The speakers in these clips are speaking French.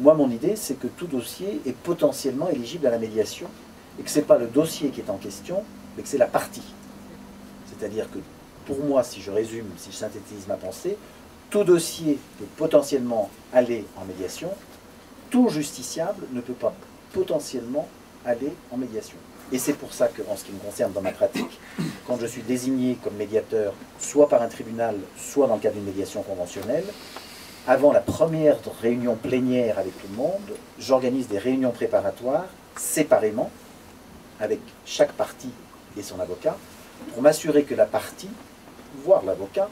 Moi, mon idée, c'est que tout dossier est potentiellement éligible à la médiation, et que ce n'est pas le dossier qui est en question, mais que c'est la partie. C'est-à-dire que, pour moi, si je résume, si je synthétise ma pensée, tout dossier peut potentiellement aller en médiation, tout justiciable ne peut pas potentiellement aller en médiation. Et c'est pour ça que, en ce qui me concerne dans ma pratique, quand je suis désigné comme médiateur, soit par un tribunal, soit dans le cadre d'une médiation conventionnelle, avant la première réunion plénière avec tout le monde, j'organise des réunions préparatoires séparément, avec chaque partie et son avocat, pour m'assurer que la partie, voire l'avocat,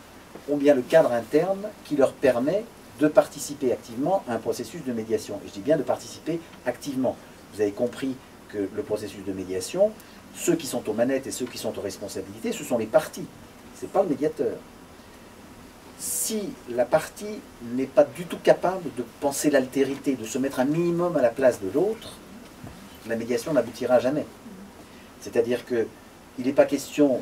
ont bien le cadre interne qui leur permet de participer activement à un processus de médiation. Et je dis bien de participer activement. Vous avez compris que le processus de médiation, ceux qui sont aux manettes et ceux qui sont aux responsabilités, ce sont les parties, ce n'est pas le médiateur. Si la partie n'est pas du tout capable de penser l'altérité, de se mettre un minimum à la place de l'autre, la médiation n'aboutira jamais. C'est-à-dire qu'il n'est pas question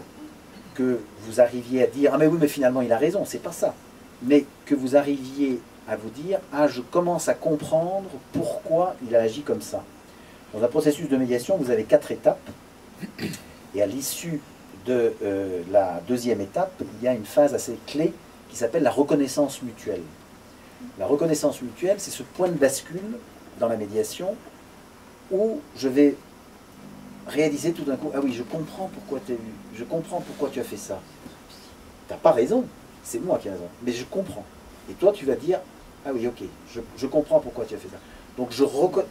que vous arriviez à dire « Ah mais oui, mais finalement il a raison », c'est pas ça. Mais que vous arriviez à vous dire « Ah, je commence à comprendre pourquoi il a agi comme ça ». Dans un processus de médiation, vous avez 4 étapes. Et à l'issue de la deuxième étape, il y a une phase assez clé qui s'appelle la reconnaissance mutuelle. La reconnaissance mutuelle, c'est ce point de bascule dans la médiation où je vais réaliser tout d'un coup, ah oui, je comprends pourquoi tu as fait ça. Tu n'as pas raison, c'est moi qui ai raison, mais je comprends. Et toi, tu vas dire, ah oui, ok, je comprends pourquoi tu as fait ça. Donc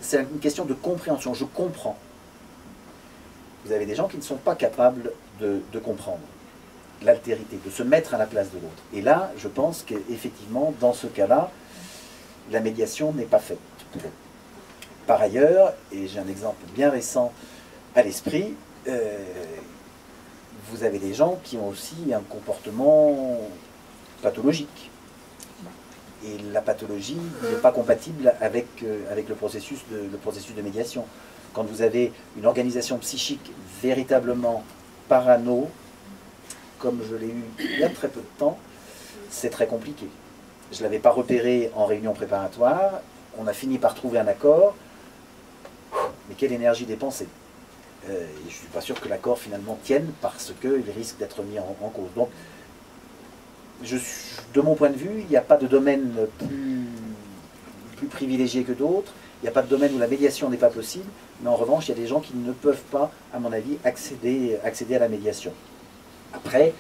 c'est une question de compréhension, je comprends. Vous avez des gens qui ne sont pas capables de comprendre l'altérité, de se mettre à la place de l'autre. Et là, je pense qu'effectivement, dans ce cas-là, la médiation n'est pas faite. Par ailleurs, et j'ai un exemple bien récent à l'esprit, vous avez des gens qui ont aussi un comportement pathologique. Et la pathologie n'est pas compatible avec le processus de médiation. Quand vous avez une organisation psychique véritablement parano, comme je l'ai eu il y a très peu de temps, c'est très compliqué. Je ne l'avais pas repéré en réunion préparatoire, on a fini par trouver un accord, mais quelle énergie dépensée. Et je ne suis pas sûr que l'accord finalement tienne parce qu'il risque d'être mis en cause. Donc, de mon point de vue, il n'y a pas de domaine plus privilégié que d'autres, il n'y a pas de domaine où la médiation n'est pas possible, mais en revanche, il y a des gens qui ne peuvent pas, à mon avis, accéder à la médiation. Après,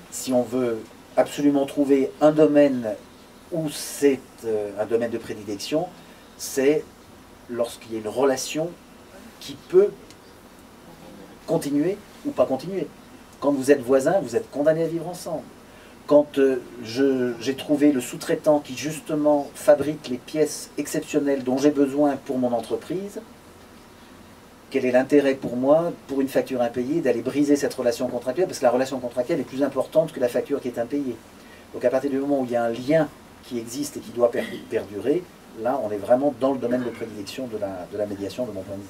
si on veut absolument trouver un domaine où c'est un domaine de prédilection, c'est lorsqu'il y a une relation qui peut continuer ou pas continuer. Quand vous êtes voisins, vous êtes condamnés à vivre ensemble. Quand j'ai trouvé le sous-traitant qui justement fabrique les pièces exceptionnelles dont j'ai besoin pour mon entreprise, quel est l'intérêt pour moi, pour une facture impayée, d'aller briser cette relation contractuelle, parce que la relation contractuelle est plus importante que la facture qui est impayée. Donc à partir du moment où il y a un lien qui existe et qui doit perdurer, là on est vraiment dans le domaine de prédilection de la médiation de mon point de vue.